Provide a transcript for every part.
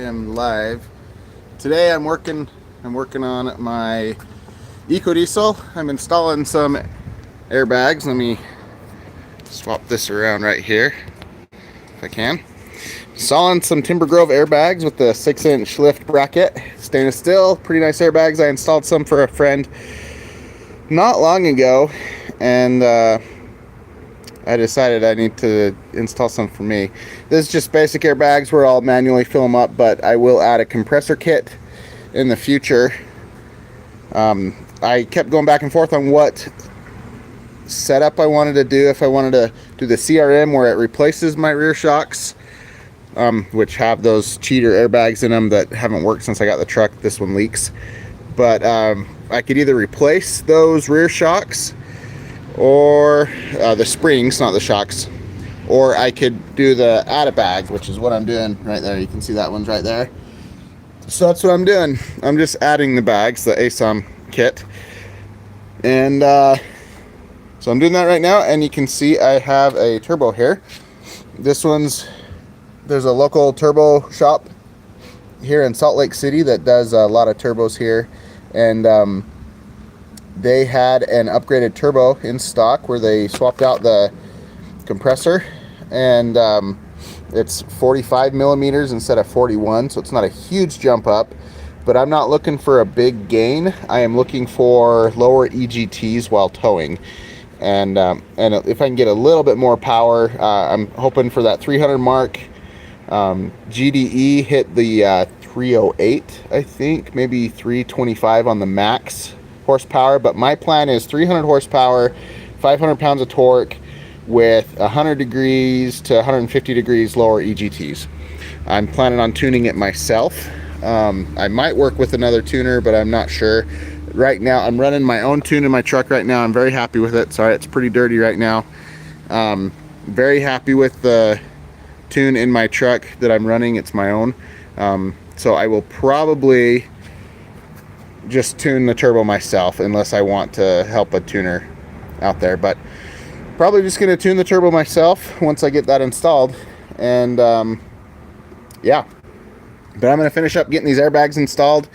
am live. Today I'm working on my Ecodiesel. I'm installing some airbags. Let me swap this around right here if I can. Installing some Timbergrove airbags with the 6-inch lift bracket, stainless steel, pretty nice airbags. I installed some for a friend not long ago, and I decided I need to install some for me. This is just basic airbags where I'll manually fill them up, but I will add a compressor kit in the future. I kept going back and forth on what setup I wanted to do. If I wanted to do the CRM where it replaces my rear shocks, which have those cheater airbags in them that haven't worked since I got the truck. This one leaks. But I could either replace those rear shocks or the springs, not the shocks, or I could do the add a bag, which is what I'm doing right there. You can see that one's right there. So that's what I'm doing. I'm just adding the bags, the ASOM kit, and so I'm doing that right now. And you can see I have a turbo here. There's a local turbo shop here in Salt Lake City that does a lot of turbos here, and they had an upgraded turbo in stock where they swapped out the compressor, and it's 45 millimeters instead of 41, so it's not a huge jump up, but I'm not looking for a big gain. I am looking for lower EGTs while towing, and if I can get a little bit more power, I'm hoping for that 300 mark. GDE hit the 308, I think, maybe 325 on the max horsepower, but my plan is 300 horsepower, 500 pounds of torque with 100 degrees to 150 degrees lower EGTs. I'm planning on tuning it myself. I might work with another tuner, but I'm not sure. Right now, I'm running my own tune in my truck right now. I'm very happy with it. Sorry, it's pretty dirty right now. Very happy with the tune in my truck that I'm running. It's my own. So I will probably just tune the turbo myself unless I want to help a tuner out there, but probably just going to tune the turbo myself once I get that installed. And yeah, but I'm going to finish up getting these airbags installed.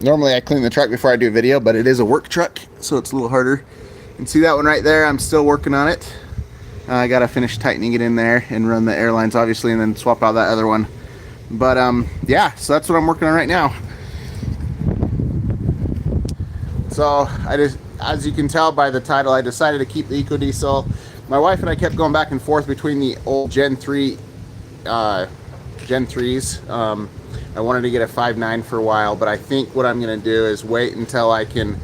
Normally I clean the truck before I do a video, but it is a work truck, so it's a little harder. You can see that one right there. I'm still working on it. I got to finish tightening it in there and run the airlines obviously, and then swap out that other one. But yeah, so that's what I'm working on right now. So as you can tell by the title, I decided to keep the Ecodiesel. My wife and I kept going back and forth between the old Gen 3 Gen 3s. I wanted to get a 5.9 for a while, but I think what I'm going to do is wait until I can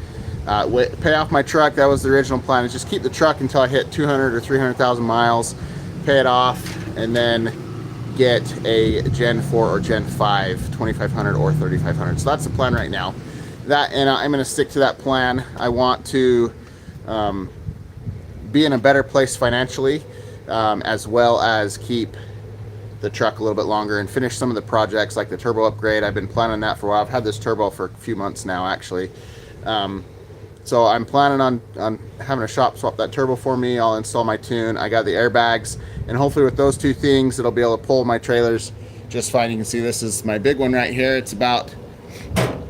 pay off my truck. That was the original plan, is just keep the truck until I hit 200 or 300,000 miles, pay it off, and then get a Gen 4 or Gen 5 2500 or 3500. So that's the plan right now. And I'm going to stick to that plan. I want to be in a better place financially, as well as keep the truck a little bit longer and finish some of the projects like the turbo upgrade. I've been planning that for a while. I've had this turbo for a few months now, actually. So I'm planning on having a shop swap that turbo for me. I'll install my tune. I got the airbags, and hopefully with those two things, it'll be able to pull my trailers just fine. You can see this is my big one right here. It's about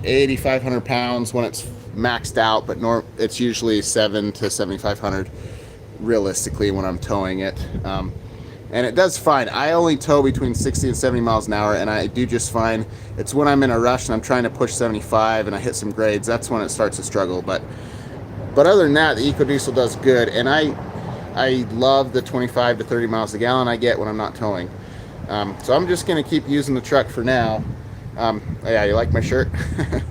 8,500 pounds when it's maxed out, but it's usually 7 to 7,500 realistically when I'm towing it. And it does fine. I only tow between 60 and 70 miles an hour, and I do just fine. It's when I'm in a rush and I'm trying to push 75 and I hit some grades, that's when it starts to struggle. But other than that, the Ecodiesel does good, and I love the 25 to 30 miles a gallon I get when I'm not towing. So I'm just going to keep using the truck for now. Yeah, you like my shirt?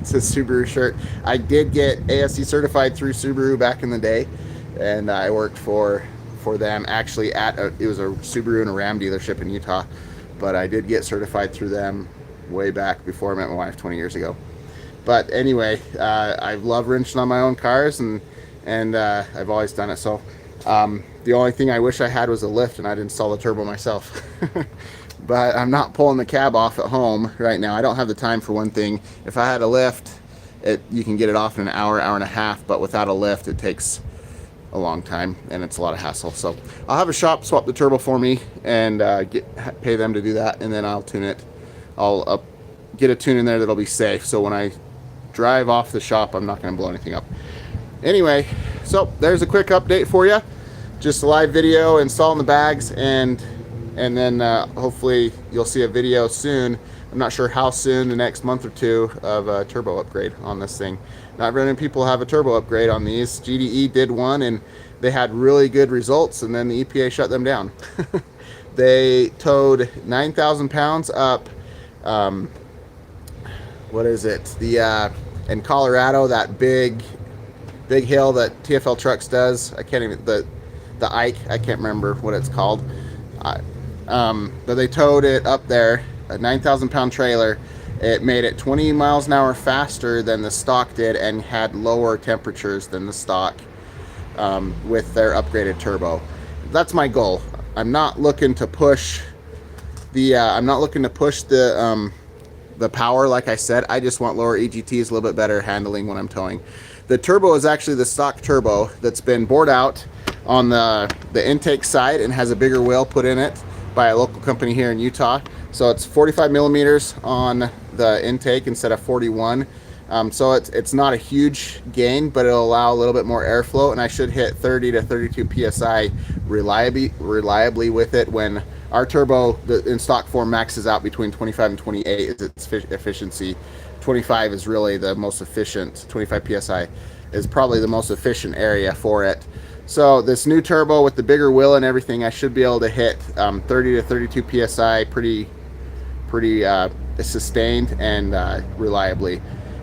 It's a Subaru shirt. I did get ASE certified through Subaru back in the day, and I worked for them actually it was a Subaru and a Ram dealership in Utah, but I did get certified through them way back before I met my wife 20 years ago. But anyway, I love wrenching on my own cars, and I've always done it. So the only thing I wish I had was a lift, and I'd install the turbo myself. But I'm not pulling the cab off at home right now. I don't have the time, for one thing. If I had a lift, you can get it off in an hour, hour and a half, but without a lift, it takes a long time, and it's a lot of hassle. So I'll have a shop swap the turbo for me and pay them to do that, and then I'll tune it. I'll get a tune in there that'll be safe, so when I drive off the shop, I'm not going to blow anything up. Anyway, so there's a quick update for you. Just a live video installing the bags, and then hopefully you'll see a video soon. I'm not sure how soon, the next month or two, of a turbo upgrade on this thing. Not very many people have a turbo upgrade on these. GDE did one and they had really good results, and then the EPA shut them down. They towed 9,000 pounds up, what is it? In Colorado, that big hill that TFL Trucks does. I can't even, the Ike, I can't remember what it's called. But they towed it up there, a 9,000 pound trailer. It made it 20 miles an hour faster than the stock did, and had lower temperatures than the stock with their upgraded turbo. That's my goal. I'm not looking to push the power, like I said. I just want lower EGTs, a little bit better handling when I'm towing. The turbo is actually the stock turbo that's been bored out on the intake side and has a bigger wheel put in it by a local company here in Utah. So it's 45 millimeters on the intake instead of 41. So it's not a huge gain, but it'll allow a little bit more airflow, and I should hit 30 to 32 psi reliably with it, when our turbo in stock form maxes out between 25 and 28 is its efficiency. 25 is really the most efficient. 25 psi is probably the most efficient area for it. So this new turbo with the bigger wheel and everything, I should be able to hit 30 to 32 psi pretty sustained and reliably.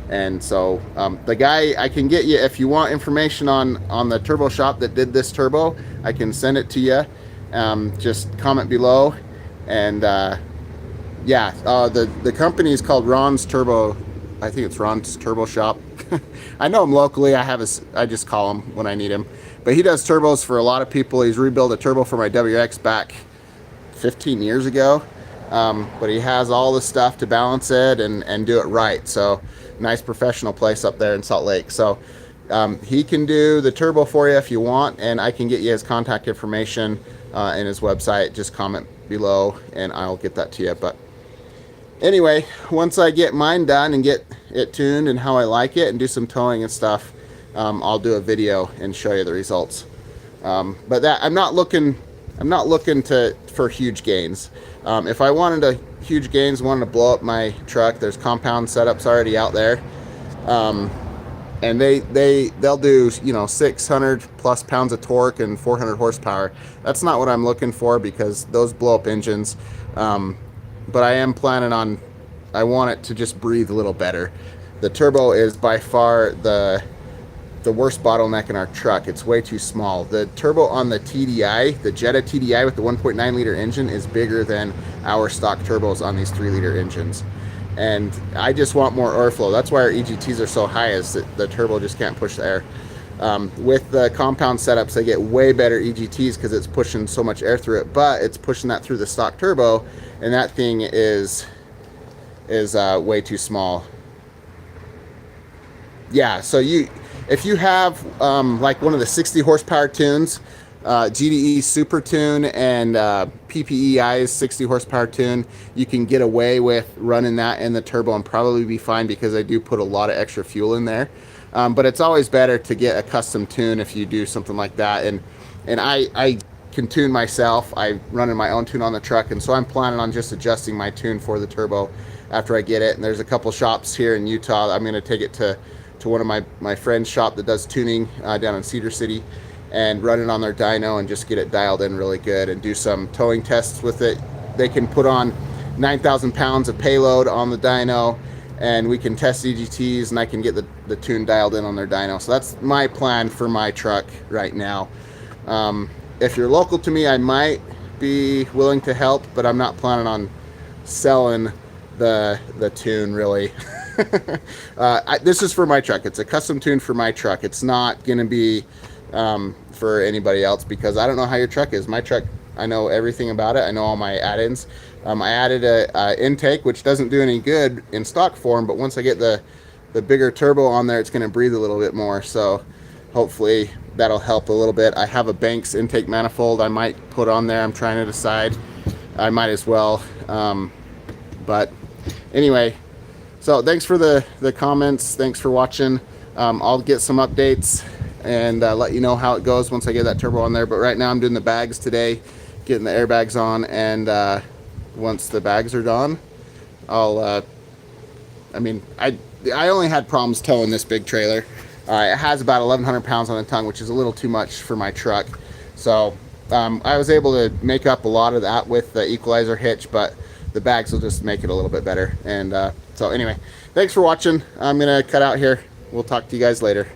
And so the guy, I can get you, if you want information on the turbo shop that did this turbo, I can send it to you. Just comment below. And yeah, the company is called Ron's Turbo. I think it's Ron's Turbo Shop. I know him locally. I just call him when I need him. But he does turbos for a lot of people. He's rebuilt a turbo for my WX back 15 years ago. But he has all the stuff to balance it and do it right. So nice professional place up there in Salt Lake. So he can do the turbo for you if you want, and I can get you his contact information and his website. Just comment below and I'll get that to you. But anyway, once I get mine done and get it tuned and how I like it and do some towing and stuff, I'll do a video and show you the results. But that I'm not looking for huge gains. If I wanted huge gains, wanted to blow up my truck, there's compound setups already out there, and they'll do 600 plus pounds of torque and 400 horsepower. That's not what I'm looking for, because those blow up engines. But I am planning on, I want it to just breathe a little better. The turbo is by far the worst bottleneck in our truck. It's way too small. The turbo on the TDI, the Jetta TDI with the 1.9 liter engine, is bigger than our stock turbos on these 3 liter engines. And I just want more airflow. That's why our EGTs are so high, is that the turbo just can't push the air. With the compound setups, they get way better EGTs because it's pushing so much air through it, but it's pushing that through the stock turbo, and that thing is way too small. Yeah, so if you have like one of the 60 horsepower tunes, GDE Super Tune and PPEI's 60 horsepower tune, you can get away with running that in the turbo and probably be fine, because I do put a lot of extra fuel in there. But it's always better to get a custom tune if you do something like that. And I can tune myself. I run in my own tune on the truck, and so I'm planning on just adjusting my tune for the turbo after I get it. And there's a couple shops here in Utah. I'm going to take it to one of my friend's shop that does tuning down in Cedar City, and run it on their dyno and just get it dialed in really good and do some towing tests with it. They can put on 9,000 pounds of payload on the dyno, and we can test EGTs, and I can get the tune dialed in on their dyno. So that's my plan for my truck right now. If you're local to me, I might be willing to help, but I'm not planning on selling the tune really. This is for my truck. It's a custom tune for my truck. It's not going to be for anybody else, because I don't know how your truck is. My truck, I know everything about it. I know all my add-ins. I added a intake, which doesn't do any good in stock form, but once I get the bigger turbo on there, it's going to breathe a little bit more. So hopefully that'll help a little bit. I have a Banks intake manifold I might put on there. I'm trying to decide. I might as well. But anyway, so thanks for the comments. Thanks for watching. I'll get some updates and let you know how it goes once I get that turbo on there. But right now I'm doing the bags today, getting the airbags on, and once the bags are done, I'll I mean, I only had problems towing this big trailer. It has about 1,100 pounds on the tongue, which is a little too much for my truck. So I was able to make up a lot of that with the equalizer hitch, but the bags will just make it a little bit better. And so anyway, thanks for watching. I'm gonna cut out here. We'll talk to you guys later.